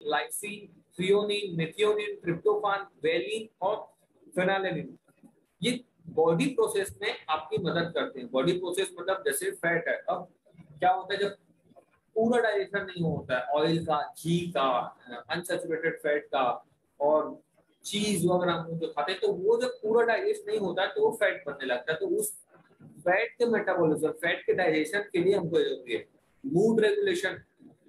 Lysine, threonine, methionine, tryptophan, valine और फेनालेनिन, ये body process में आपकी मदद करते हैं। बॉडी प्रोसेस मतलब जैसे फैट है, अब क्या होता है जब पूरा डाइजेशन नहीं होता है ऑयल का, घी का, अनसैचुरेटेड फैट का और चीज वगैरह हम जो खाते हैं, तो वो जब पूरा डाइजेस्ट नहीं होता है तो वो फैट बनने लगता है। तो उस फैट के मेटाबॉलिज्म, फैट के डाइजेशन के लिए हमको जरूरी है मूड रेगुलेशन।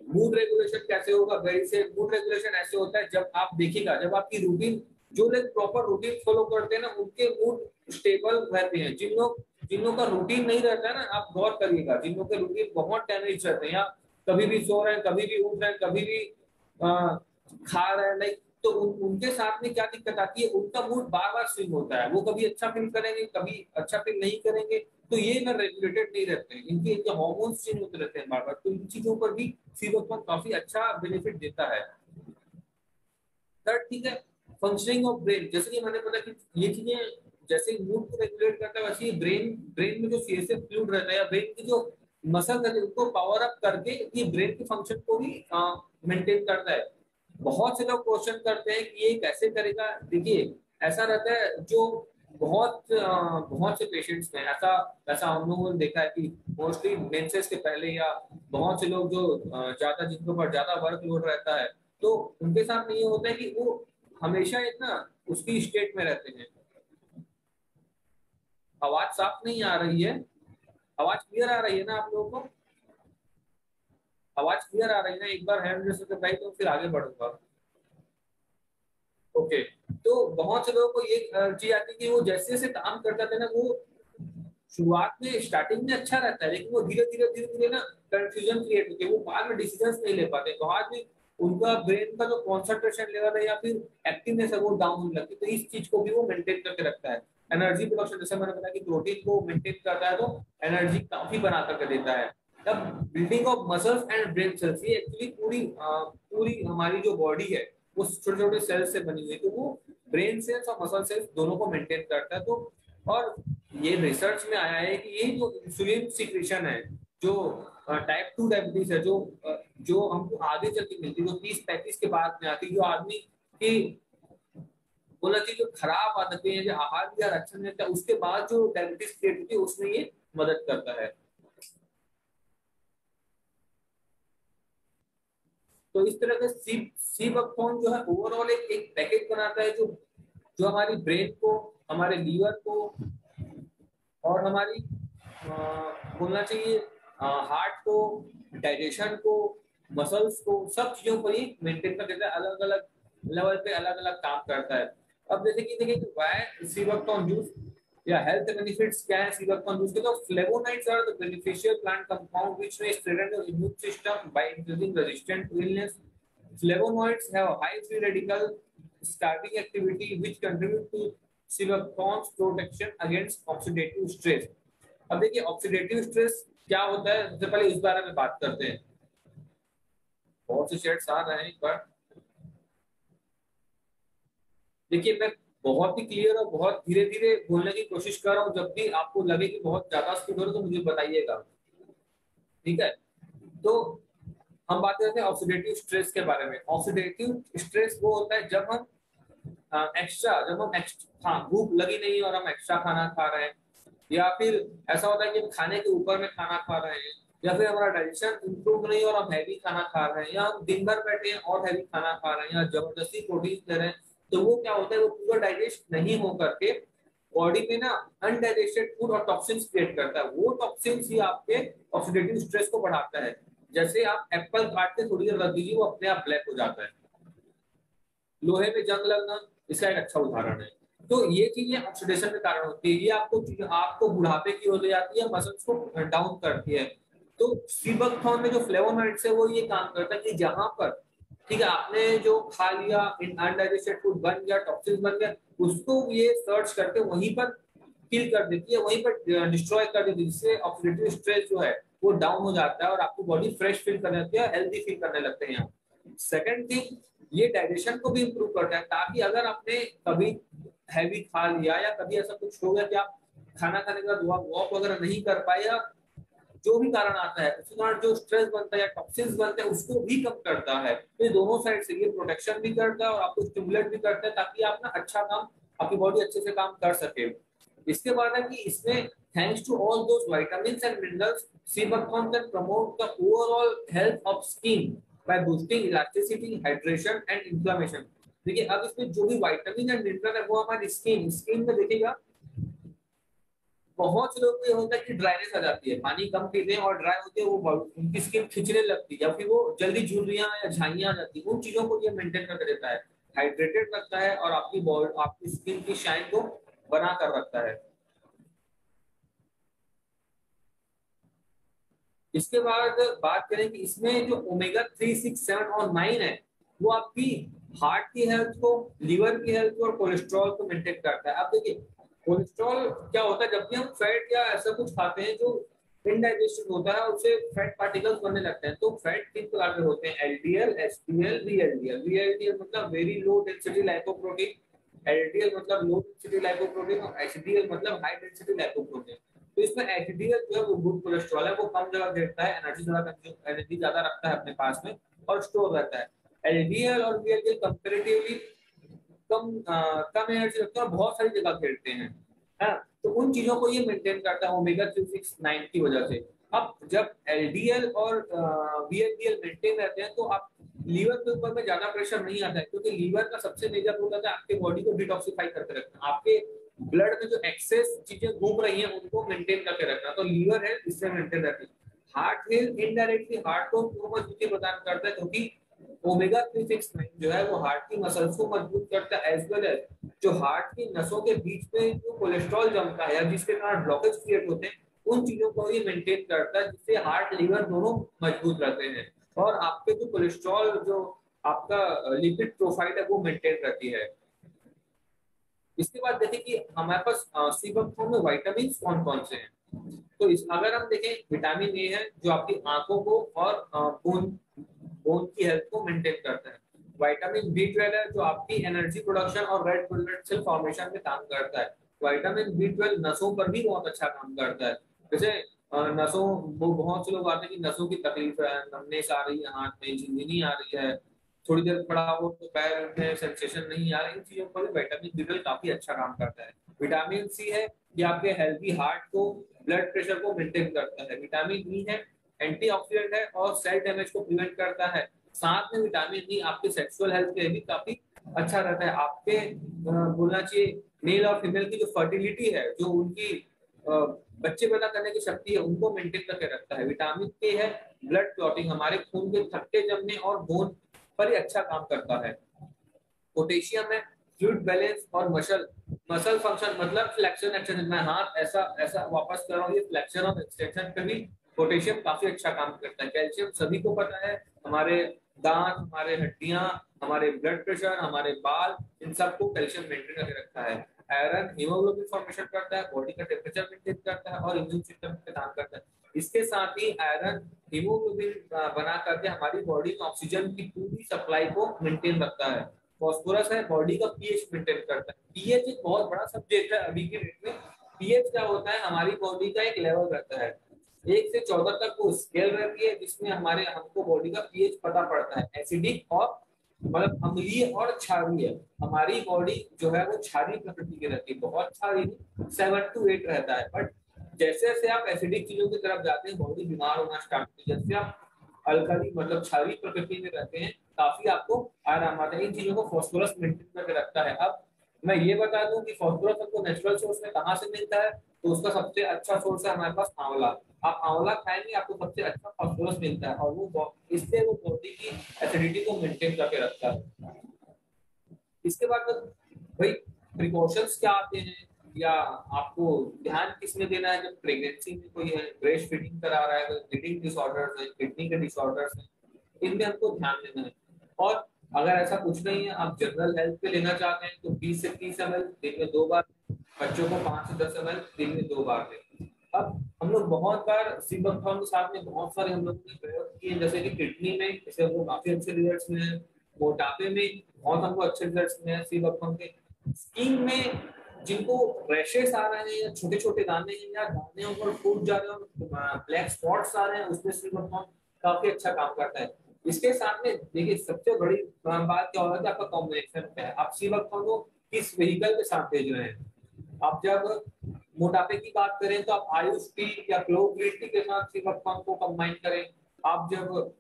मूड रेगुलेशन कैसे होगा? वेरी से मूड रेगुलेशन ऐसे होता है जब आप देखिएगा, जब आपकी रूटीन, जो लोग प्रॉपर रूटीन फॉलो करते हैं ना उनके मूड स्टेबल रहते हैं। जिन लोग का रूटीन नहीं रहता है ना, आप गौर करिएगा, जिन लोग के रूटीन बहुत डैमेज रहते हैं, या कभी भी सो रहे हैं, कभी भी उठ रहे हैं, कभी भी खा रहे हैं, लाइक, तो उनके साथ में क्या दिक्कत आती है, उनका मूड बार बार स्विंग होता है। वो कभी अच्छा फील करेंगे, कभी अच्छा फील नहीं करेंगे, तो ये ना रेगुलेटेड नहीं रहते हैं, इनके इनके हार्मोन्स चेंज होते रहते हैं बार बार। तो इन चीजों पर भी सीरोटोनिन काफी अच्छा बेनिफिट देता है। थर्ड ठीक है, फंक्शनिंग ऑफ ब्रेन। जैसे कि मैंने पता कि ये चीजें जैसे मूड को रेगुलेट करता है, वैसे ही ब्रेन में जो सीएसएफ फ्लूइड रहता है या ब्रेन की जो मसल रहते हैं उनको पावर अप करके ये ब्रेन के फंक्शन को भी मेंटेन करता है। बहुत से लोग क्वेश्चन करते हैं कि ये कैसे करेगा। देखिए, ऐसा रहता है, जो बहुत से पेशेंट्स में ऐसा ऐसा हम लोगों ने देखा है कि मोस्टली मेंसेस के पहले, या बहुत से लोग जो ज्यादा, जिनके ऊपर ज्यादा वर्कलोड रहता है, तो उनके साथ में ये होता है कि वो हमेशा इतना उसकी स्टेट में रहते हैं। आवाज साफ नहीं आ रही है? आवाज क्लियर आ रही है ना आप लोगों को? आवाज क्लियर आ रही है ना? एक बार हैंड रेस करके बताइए तो फिर आगे बढ़ूंगा। ओके। तो बहुत से लोगों को ये चीज आती है कि वो जैसे जैसे काम करते थे ना, वो शुरुआत में स्टार्टिंग में अच्छा रहता है, लेकिन वो धीरे धीरे ना कंफ्यूजन क्रिएट होती है, वो बाद में डिसीजंस नहीं ले पाते, बाद में उनका ब्रेन का जो कॉन्सेंट्रेशन लेवल है या फिर एक्टिवनेस है वो डाउन होने लगती है। तो इस चीज को भी वो मेंटेन करके रखता है। एनर्जी प्रोडक्शन, जैसे मैंने बताया कि प्रोटीन को मेंटेन करता है, तो एनर्जी काफी बना करके देता है। तब building of muscles and brain cells, ये एक्चुअली पूरी हमारी जो बॉडी है वो छोटे छोटे सेल्स से बनी हुई है, तो वो ब्रेन सेल्स और मसल सेल्स दोनों को मेंटेन करता है। तो और ये रिसर्च में आया है कि ये जो इंसुलिन सिक्रीशन है, जो टाइप 2 डायबिटीज है, जो हमको आगे चल के मिलती है, जो 30-35 के बाद में आती है, जो आदमी की बोला कि जो खराब आदतें हैं, जो आहार विहार अच्छा नहीं रहता, उसके बाद जो डायबिटीज क्रिएट होती है, उसमें ये मदद करता है। तो इस तरह का सी बकथॉर्न जो है ओवरऑल एक पैकेज बनाता है, जो जो हमारी ब्रेन को, हमारे लीवर को और हमारी बोलना चाहिए हार्ट को, डाइजेशन को, मसल्स को, सब चीजों को ही मेंटेन कर देता है। अलग अलग लेवल पे अलग अलग काम करता है। अब जैसे कि देखिए वाई सीबकथॉर्न जूस या हेल्थ बेनिफिट्स क्या है सीबकथॉर्न जूस के, तो flavonoids are the beneficial plant compound which may strengthen the immune system by increasing resistance to illness. Flavonoids have a high free radical starving activity which contribute to sea buckthorn's protection against oxidative stress. अब देखिए oxidative stress क्या होता है, सबसे पहले इस बारे में बात करते हैं। बहुत से शेड्स आ रहे हैं एक बार। देखिए, मैं बहुत ही क्लियर और बहुत धीरे धीरे बोलने की कोशिश कर रहा हूँ, जब भी आपको लगे कि बहुत ज्यादा स्पीड हो रहा है तो मुझे बताइएगा, ठीक है? तो हम बात करते हैं ऑक्सीडेटिव स्ट्रेस के बारे में। ऑक्सीडेटिव स्ट्रेस वो होता है जब हम हाँ, भूख लगी नहीं और हम एक्स्ट्रा खाना खा रहे हैं, या फिर ऐसा होता है कि हम खाने के ऊपर में खाना खा रहे हैं, या फिर हमारा डाइजेशन इंप्रूव नहीं और हम हैवी खाना खा रहे हैं, या हम दिन भर बैठे हैं और हैवी खाना खा रहे हैं, या जबरदस्ती प्रोटीन ले रहे हैं, तो वो क्या होता है, वो पूरा डाइजेस्ट नहीं हो करके बॉडी में ना अनडाइजेस्टेड फूड और टॉक्सिन्स क्रिएट करता है। वो टॉक्सिन्स ही आपके ऑक्सीडेटिव स्ट्रेस को बढ़ाता है। जैसे आप एप्पल काट के थोड़ी देर रख दीजिए, वो अपने आप ब्लैक हो जाता है। लोहे में जंग लगना इसका एक अच्छा उदाहरण है। तो ये चीजें ऑक्सीडेशन के कारण होती है, ये आपको बुढ़ापे की ओर ले जाती है, मसल्स को डाउन करती है। तो सीबकथॉर्न में जो फ्लेवोनॉइड्स है वो ये काम करता है कि जहां पर, ठीक है, आपने जो खा लिया, इन अनडाइजेस्टेड फूड बन गया, टॉक्सिन्स बन गया, उसको ये सर्च करके वहीं पर किल कर देती है, वहीं पर डिस्ट्रॉय कर देती है, जिससे ऑक्सीडेटिव स्ट्रेस जो है वो डाउन हो जाता है और आपकी बॉडी फ्रेश फील करने लगती है, हेल्दी फील करने लगते हैं। सेकंड थिंग, ये डाइजेशन को भी इम्प्रूव करता है, ताकि अगर आपने कभी हैवी खा लिया या कभी ऐसा कुछ हो गया कि आप खाना खाने के बाद वॉक वगैरह नहीं कर पाए, या जो भी कारण आता है उसके कारण जो स्ट्रेस बनता है या टॉक्सिन्स बनते हैं उसको भी कम करता है। तो ये दोनों साइड से ये प्रोटेक्शन भी करता है और आपको स्टिमुलेट भी करता है ताकि आप ना अच्छा काम, आपकी बॉडी अच्छे से काम कर सके। इसके बाद है कि इसमें thanks to all those vitamins and minerals sea buckthorn can promote the overall health of skin by boosting elasticity, hydration and inflammation. देखिए अब इसमें जो भी विटामिन एंड मिनरल है वो हमारी स्किन में देखिएगा। बहुत से लोग को ये होता है कि ड्राइनेस आ जाती है, पानी कम पीते हैं और ड्राई होते हैं, वो उनकी स्किन खिंचने लगती है या फिर वो जल्दी झुर्रियां या झाइयां आ जाती है। उन चीजों को ये मेंटेन करके देता है, हाइड्रेटेड रखता है और आपकी बॉडी, आपकी स्किन की शाइन को बना कर रखता है। इसके बाद बात करें कि इसमें जो ओमेगा 3, 6, 7 और 9 है वो आपकी हार्ट की हेल्थ को, लिवर की हेल्थ को और कोलेस्ट्रॉल को मेंटेन करता है। अब देखिए कोलेस्ट्रॉल क्या होता है, जब भी हम फैट या ऐसा कुछ खाते हैं जो इनडाइजेस्टेड होता है उससे फैट पार्टिकल्स बनने लगते हैं। तो फैट तीन प्रकार के होते हैं, एलडीएल, एचडीएल, वीएलडीएल। वीएलडीएल मतलब very low density lipoprotein, LDL मतलब लो डेंसिटी लाइपोप्रोटीन और एचडीएल मतलब हाई डेंसिटी लाइपोप्रोटीन। तो इसमें एचडीएल जो है वो गुड कोलेस्ट्रॉल है, वो कम जगह घेरता है, एनर्जी ज्यादा रखता है अपने पास में और स्टोर रहता है। एलडीएल और वीएलडीएल कंपैरेटिवली कम एनर्जी रखते हैं और बहुत सारी जगह घेरते हैं, है। तो उन चीजों को ये मेंटेन करता है ओमेगा 3, 6, 9 की वजह से। अब जब एलडीएल और वीएलडीएल मेंटेन रहते हैं तो आप लीवर के ऊपर में ज्यादा प्रेशर नहीं आता है, क्योंकि लीवर का सबसे मेजर रोल होता है आपके बॉडी को डिटॉक्सिफाई करके रखना, आपके ब्लड में जो एक्सेस चीजें घूम रही हैं उनको मेंटेन करके रखना। तो लीवर हेल्थ इससे मेंटेन रहती है। हार्ट हेल्थ इनडायरेक्टली हार्ट को मजबूती प्रदान करता है, क्योंकि ओमेगा 3, 6, 9 जो है वो हार्ट की मसल्स को मजबूत करता है, एज वेल एज जो हार्ट की नसों के बीच में जो कोलेस्ट्रॉल जमता है या जिसके कारण ब्लॉकेज क्रिएट होते हैं उन चीजों को ये मेंटेन करता है, जिससे हार्ट लिवर दोनों मजबूत रहते हैं और आपके जो कोलेस्ट्रॉल, जो आपका लिपिड प्रोफाइल है वो मेंटेन रहती है। इसके बाद देखें कि हमारे पास सी में विटामिन कौन कौन से हैं। तो इस अगर हम देखें, विटामिन ए है जो आपकी आंखों को और बोन बोन की हेल्थ को मेंटेन करता है। विटामिन बी 12 है जो आपकी एनर्जी प्रोडक्शन और रेड ब्लड सेल फॉर्मेशन में काम करता है। विटामिन बी 12 नसों पर भी बहुत अच्छा काम करता है। जैसे नसों, वो बहुत से लोग आते हैं कि नसों की तकलीफ है, नमनेस आ रही है, हाथ में झिंझनी आ रही है, थोड़ी देर खड़ा हो तो पैर में सेंसेशन नहीं आ रहा, इन चीजों पर विटामिन बी 12 काफी अच्छा काम करता है। विटामिन सी है ये आपके हेल्दी हार्ट को, ब्लड प्रेशर को मेंटेन करता है। विटामिन ई है एंटीऑक्सीडेंट है और सेल डैमेज को प्रिवेंट करता है। साथ में विटामिन ई आपके सेक्सुअल हेल्थ के लिए भी काफी अच्छा रहता है। आपके बोलना चाहिए मेल और फीमेल की जो फर्टिलिटी है, जो उनकी बच्चे पैदा करने की शक्ति है, उनको मेंटेन करके रखता है। विटामिन के है ब्लड क्लॉटिंग, हमारे खून के थक्के जमने और बोन पर ही अच्छा काम करता है। पोटेशियम है फ्लूइड बैलेंस और मसल फंक्शन, मतलब फ्लेक्शन एक्सटेंशन, मैं हाथ ऐसा ऐसा वापस कर रहा हूँ, ये फ्लेक्शन और एक्सटेंशन पे भी पोटेशियम काफी अच्छा काम करता है। कैल्शियम सभी को पता है, हमारे दांत, हमारे हड्डियां, हमारे ब्लड प्रेशर, हमारे बाल, इन सबको कैल्शियम मेंटेन करके रखता है। आयरन हीमोग्लोबिन फॉर्मेशन करता है, बॉडी का टेम्परेचर मेंटेन करता है और इम्यून सिस्टम पे काम करता है। इसके साथ ही आयरन हीमोग्लोबिन बना करके हमारी बॉडी में ऑक्सीजन की पूरी सप्लाई को मेंटेन रखता है। फॉस्फोरस है बॉडी का पीएच मेंटेन करता है। पीएच एक बहुत बड़ा सब्जेक्ट है अभी के डेट में। पीएच क्या होता है, हमारी बॉडी का एक लेवल रहता है, 1 से 14 तक वो स्केल रहती है जिसमें हमारे हमको बॉडी का पीएच पता पड़ता है, एसिडिक और मतलब अम्लीय और क्षारीय। हमारी बॉडी जो है वो क्षारीय प्रकृति की रहती है, बहुत क्षारीय 7 to 8 रहता है। बट जैसे जैसे आप एसिडिक चीजों की तरफ जाते हैं बॉडी बीमार होना स्टार्ट होती है। जैसे आप अल्कली मतलब क्षारीय प्रकृति में रहते हैं काफी आपको आराम आता है। इन चीजों को फास्फोरस मेंटेन करके रखता है। अब मैं ये बता दूं कि फास्फोरस हमको नेचुरल सोर्स में कहाँ से मिलता है, तो उसका सबसे अच्छा सोर्स है हमारे पास आंवला। आप आंवला खाएंगे आपको सबसे अच्छा फास्फोरस मिलता है और वो इससे वो बॉडी की एसिडिटी को मेंटेन करके रखता है। इसके बाद भाई प्रिकॉशंस क्या आते हैं या आपको ध्यान किसमें देना है जब प्रेगनेंसी में कोई है, ब्रेस्ट फीडिंग करा रहा है, कोई ब्लीडिंग डिसऑर्डर्स है, किडनी के डिसऑर्डर्स है, इनमें हमको ध्यान देना है। और अगर ऐसा कुछ नहीं है, आप जनरल हेल्थ पे लेना चाहते हैं तो 20 से 30 ml दिन में 2 बार, बच्चों को 5 से 10 ml दिन में 2 बार दें। अब हम लोग बहुत बार सीबकथॉर्न के साथ में बहुत सारे हम लोगों ने प्रयोग किए, जैसे कि किडनी में इसे हमको काफी अच्छे रिजल्ट्स मिले, मोटापे में बहुत हमको अच्छे रिजल्ट्स मिले सीबकथॉर्न के, स्किन में जिनको रैशेस आ रहे हैं या छोटे छोटे दाने हैं या दाने ऊपर फूट जा रहे हैं, ब्लैक स्पॉट्स आ रहे हैं, उसमें सिल्वर काफी अच्छा काम करता है। इसके साथ में देखिए सबसे बड़ी बात क्या होगा कि आपका कॉम्बिनेशन क्या है, आप सिल्वर को किस व्हीकल के साथ भेज रहे हैं। आप जब मोटापे की बात करें तो आप आयुष टी या क्लोव ग्रीन टी के साथ सिल्वर को कंबाइन करें। आप जब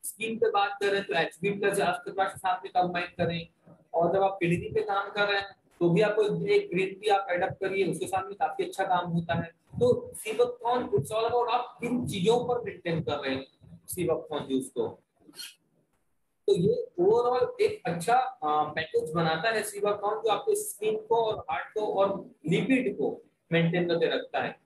स्किन पे बात करें तो एचबी प्लस के साथ में कंबाइन करें। और जब आप किडनी पे काम कर रहे हैं तो भी आपको एक ग्रीन टी आप एडप्ट करिए, उसके साथ में काफी अच्छा काम होता है। तो सीबकथॉर्न इट्स ऑल अबाउट आप किन चीजों पर मेंटेन कर रहे हैं सीबकथॉर्न जूस को। तो ये ओवरऑल एक अच्छा पैकेज बनाता है सीबकथॉर्न, जो आपके स्किन को और हार्ट को और लिपिड को मेंटेन करके रखता है।